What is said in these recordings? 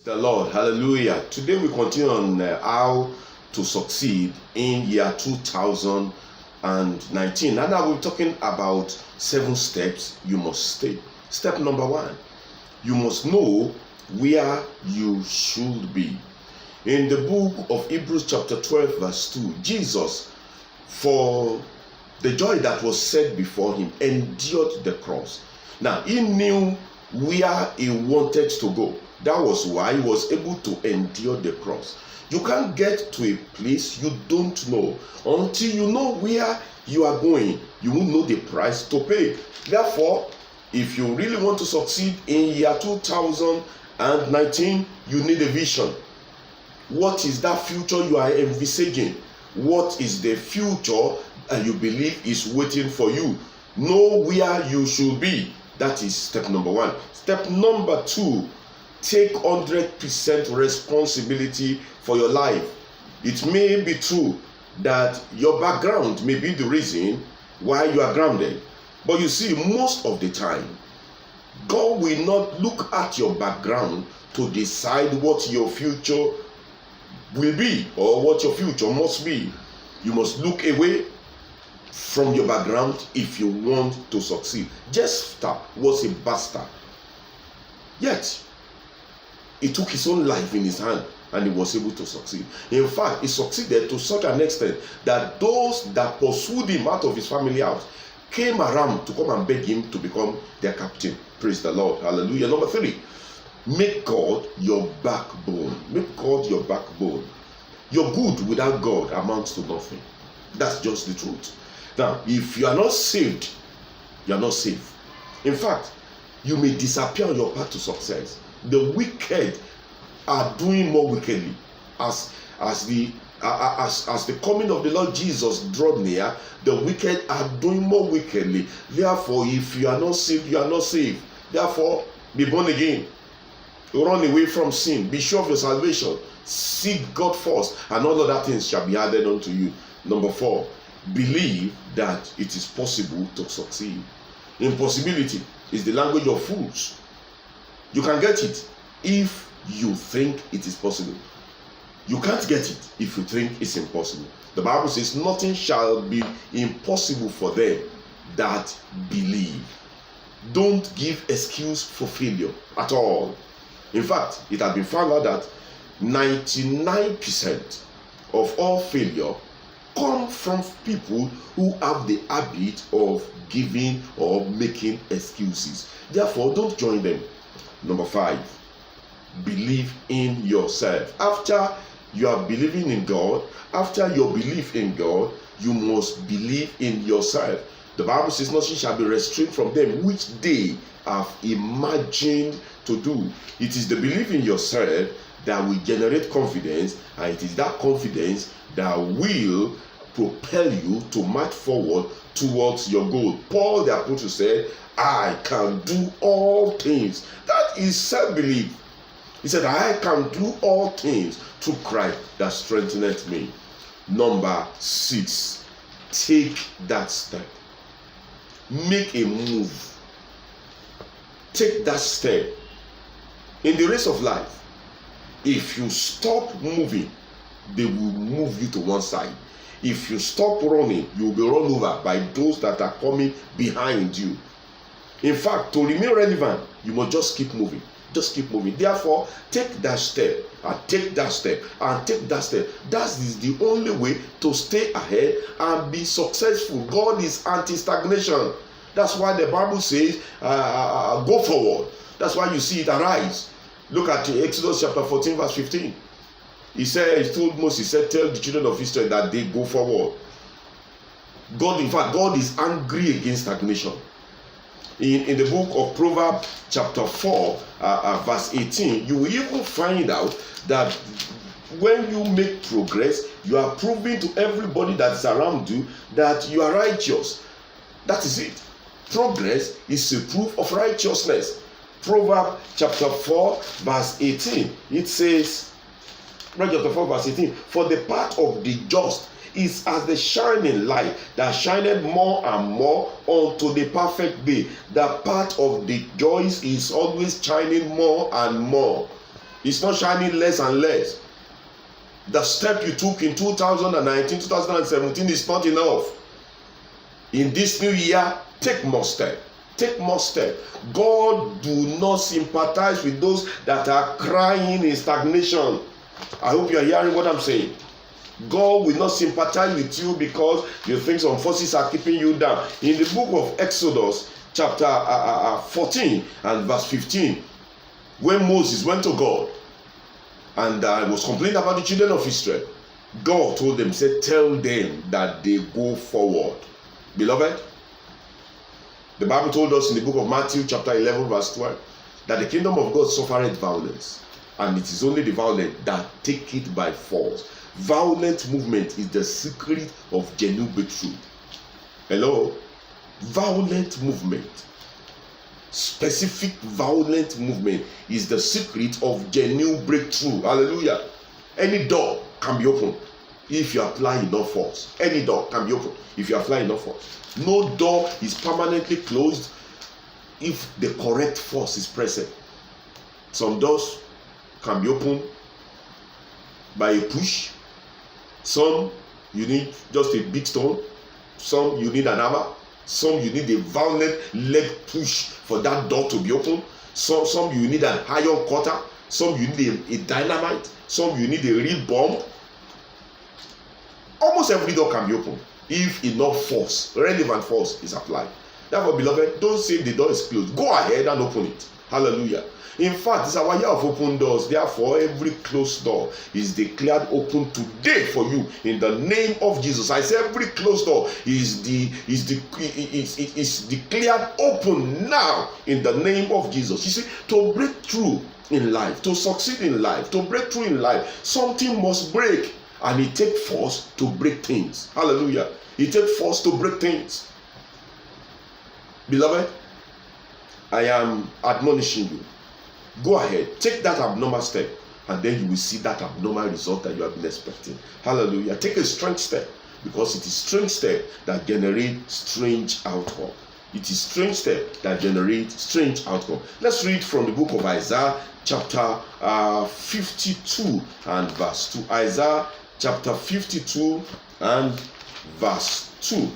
The Lord, hallelujah. Today we continue on how to succeed in year 2019. And now we're talking about 7 steps you must take. Step number 1, you must know where you should be. In the book of Hebrews chapter 12 verse 2, Jesus, for the joy that was set before him, endured the cross. Now, he knew where he wanted to go. That was why he was able to endure the cross. You can't get to a place you don't know. Until you know where you are going, you won't know the price to pay. Therefore, if you really want to succeed in year 2019, you need a vision. What is that future you are envisaging? What is the future that you believe is waiting for you? Know where you should be. That is step number 1. Step number 2, take 100% responsibility for your life. It may be true that your background may be the reason why you are grounded. But you see, most of the time, God will not look at your background to decide what your future will be or what your future must be. You must look away from your background if you want to succeed. Jephthah was a bastard. Yet, he took his own life in his hand and he was able to succeed. In fact, he succeeded to such an extent that those that pursued him out of his family house came around to come and beg him to become their captain. Praise the Lord. Hallelujah. Number 3, make God your backbone. Make God your backbone. Your good without God amounts to nothing. That's just the truth. Now, if you are not saved, you are not safe. In fact, you may disappear on your path to success. The wicked are doing more wickedly as the coming of the Lord Jesus drawed near. The wicked are doing more wickedly. Therefore, if you are not saved, you are not saved. Therefore, be born again. Run away from sin. Be sure of your salvation. Seek God first, and all other things shall be added unto you. Number 4, believe that it is possible to succeed. Impossibility is the language of fools. You can get it if you think it is possible. You can't get it if you think it's impossible. The Bible says nothing shall be impossible for them that believe. Don't give excuse for failure at all. In fact, it has been found out that 99% of all failure come from people who have the habit of giving or making excuses. Therefore, don't join them. Number 5, believe in yourself. After you are believing in God, after your belief in God, you must believe in yourself. The Bible says nothing shall be restrained from them which they have imagined to do. It is the belief in yourself that will generate confidence, and it is that confidence that will propel you to march forward towards your goal. Paul the apostle said, I can do all things. That is self-belief. He said, I can do all things through Christ that strengtheneth me. Number 6, take that step. Make a move. Take that step. In the race of life, if you stop moving, they will move you to one side. If you stop running, you will be run over by those that are coming behind you. In fact, to remain relevant, you must just keep moving. Just keep moving. Therefore, take that step, and take that step, and take that step. That is the only way to stay ahead and be successful. God is anti-stagnation. That's why the Bible says, go forward. That's why you see it arise. Look at Exodus chapter 14 verse 15. He told Moses, he said, tell the children of Israel that they go forward. God, in fact, God is angry against stagnation. In the book of Proverbs chapter 4 verse 18, you will even find out that when you make progress, you are proving to everybody that is around you that you are righteous. That is it. Progress is a proof of righteousness. Proverbs chapter 4 verse 18, it says, chapter 4 verse 18, for the path of the just is as the shining light that shineth more and more unto the perfect day. The path of the joys is always shining more and more. It's not shining less and less. The step you took in 2019, 2017 is not enough. In this new year, take more step. Take more step. God do not sympathize with those that are crying in stagnation. I hope you are hearing what I'm saying. God will not sympathize with you because you think some forces are keeping you down. In the book of Exodus, chapter 14 and verse 15, when Moses went to God and was complaining about the children of Israel, God told them, said, tell them that they go forward. Beloved, the Bible told us in the book of Matthew chapter 11 verse 12 that the kingdom of God suffereth violence, and it is only the violent that take it by force. Violent movement is the secret of genuine breakthrough. Hello? Violent movement, specific violent movement is the secret of genuine breakthrough. Hallelujah. Any door can be opened if you apply enough force. Any door can be opened if you apply enough force. No door is permanently closed if the correct force is present. Some doors can be opened by a push. Some you need just a big stone. Some you need an hammer. Some you need a violent leg push for that door to be open. Some you need an iron cutter. Some you need a dynamite. Some you need a real bomb. Almost every door can be opened if enough force, relevant force, is applied. Therefore, beloved, don't say the door is closed. Go ahead and open it. Hallelujah. In fact, it's our year of open doors. Therefore, every closed door is declared open today for you in the name of Jesus. I say every closed door is declared open now in the name of Jesus. You see, to break through in life, to succeed in life, to break through in life, something must break, and it takes force to break things. Hallelujah. It takes force to break things. Beloved, I am admonishing you. Go ahead, take that abnormal step, and then you will see that abnormal result that you have been expecting. Hallelujah. Take a strange step, because it is strange step that generates strange outcome. It is strange step that generates strange outcome. Let's read from the book of Isaiah chapter 52 and verse 2. Isaiah chapter 52 and verse 2.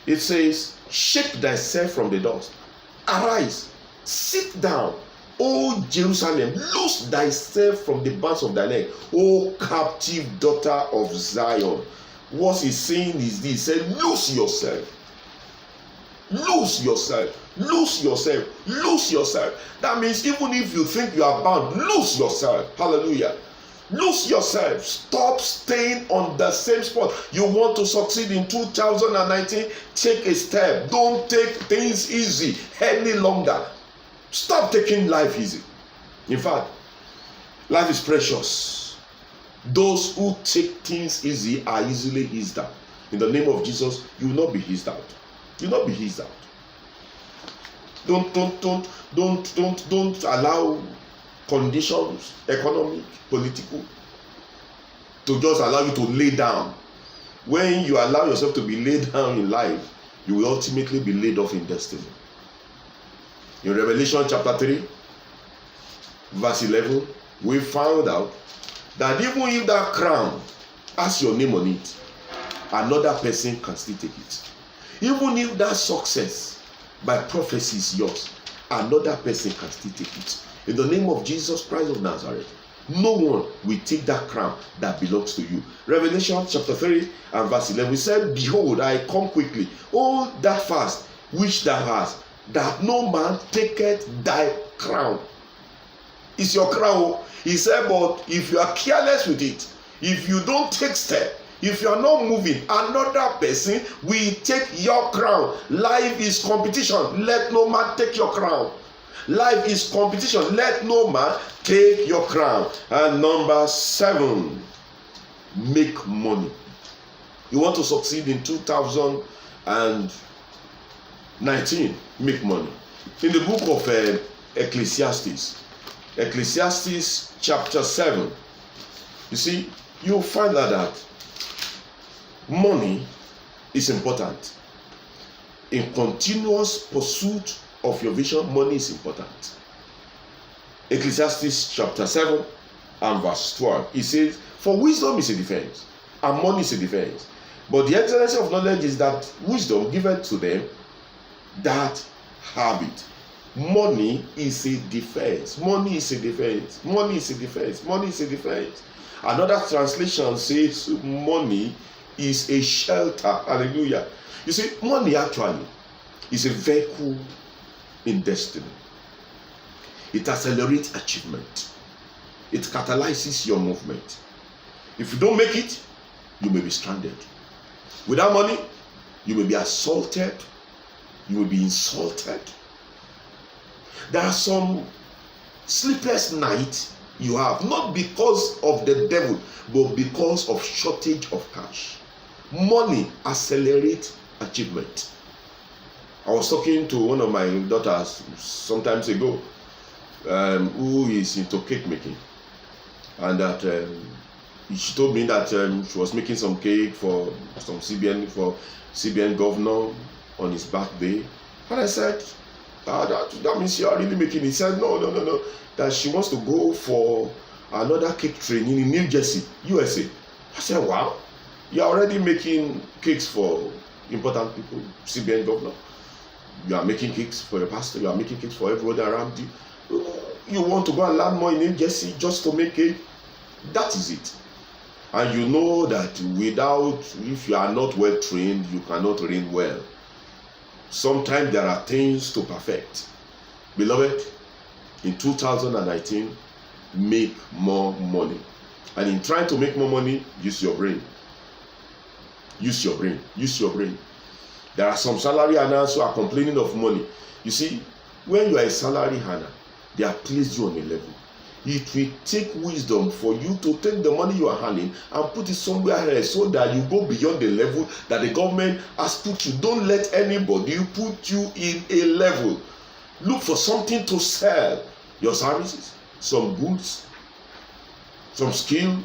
It says, shake thyself from the dust, arise, sit down, O Jerusalem, loose thyself from the bands of thy neck, O captive daughter of Zion. What he's saying is this: he said, loose yourself. Lose yourself. Lose yourself. Lose yourself. That means even if you think you are bound, lose yourself. Hallelujah. Lose yourself. Stop staying on the same spot. You want to succeed in 2019? Take a step. Don't take things easy any longer. Stop taking life easy. In fact, life is precious. Those who take things easy are easily eased out. In the name of Jesus, you will not be eased out. You will not be eased out. Don't allow conditions, economic, political, to just allow you to lay down. When you allow yourself to be laid down in life, you will ultimately be laid off in destiny. In Revelation chapter 3, verse 11, we found out that even if that crown has your name on it, another person can still take it. Even if that success by prophecy is yours, another person can still take it. In the name of Jesus Christ of Nazareth, no one will take that crown that belongs to you. Revelation chapter 3 and verse 11, we said, behold, I come quickly. Hold that fast which thou hast, that no man taketh thy crown. It's your crown. He said, but if you are careless with it, if you don't take step, if you are not moving, another person will take your crown. Life is competition. Let no man take your crown. Life is competition. Let no man take your crown. And number 7, make money. You want to succeed in 2019, make money. In the book of Ecclesiastes chapter 7, you see, you'll find out that money is important. In continuous pursuit of your vision, money is important. Ecclesiastes chapter 7 and verse 12. It says, for wisdom is a defense, and money is a defense. But the excellency of knowledge is that wisdom given to them that have it. Money is a defense. Money is a defense. Money is a defense. Money is a defense. Another translation says money is a shelter. Hallelujah. You see, money actually is a vehicle in destiny. It accelerates achievement. It catalyzes your movement. If you don't make it, you may be stranded. Without money, you may be assaulted. You will be insulted. There are some sleepless nights you have, not because of the devil, but because of shortage of cash. Money accelerates achievement. I was talking to one of my daughters sometimes ago, who is into cake making, and that she told me that she was making some cake for some CBN governor on his birthday, and I said, that means you are really making it. He said, no, that she wants to go for another cake training in New Jersey, USA. I said, wow, you are already making cakes for important people, CBN governor. You are making cakes for your pastor. You are making cakes for everybody around you. You want to go and learn more in New Jersey just to make cake? That is it. And you know that if you are not well trained, you cannot reign well. Sometimes there are things to perfect. Beloved, in 2019, make more money. And in trying to make more money, use your brain. Use your brain. Use your brain. There are some salary earners who are complaining of money. You see, when you are a salary earner, they have placed you on a level. It will take wisdom for you to take the money you are earning and put it somewhere else so that you go beyond the level that the government has put you. Don't let anybody put you in a level. Look for something to sell. Your services, some goods, some skill.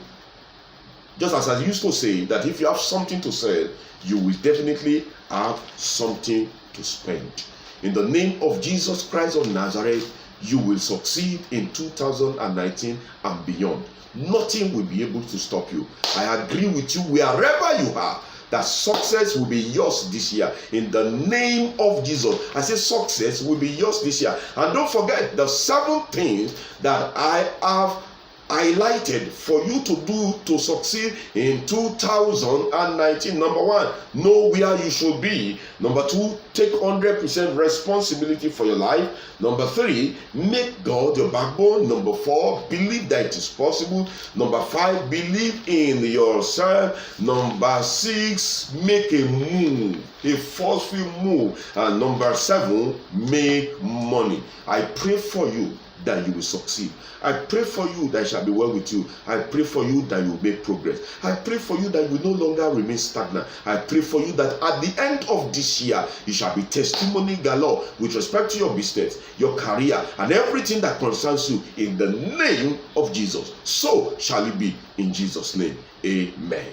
Just as I used to say, that if you have something to sell, you will definitely have something to spend. In the name of Jesus Christ of Nazareth, you will succeed in 2019 and beyond. Nothing will be able to stop you. I agree with you wherever you are, that success will be yours this year. In the name of Jesus, I say success will be yours this year. And don't forget the 7 things that I have highlighted for you to do to succeed in 2019. Number 1, know where you should be. Number 2, take 100% responsibility for your life. Number 3, make God your backbone. Number 4, believe that it is possible. Number 5, believe in yourself. Number 6, make a move, a forceful move. And number 7, make money. I pray for you that you will succeed. I pray for you that it shall be well with you. I pray for you that you will make progress. I pray for you that you will no longer remain stagnant. I pray for you that at the end of this year, you shall be testimony galore with respect to your business, your career, and everything that concerns you in the name of Jesus. So shall it be in Jesus' name. Amen.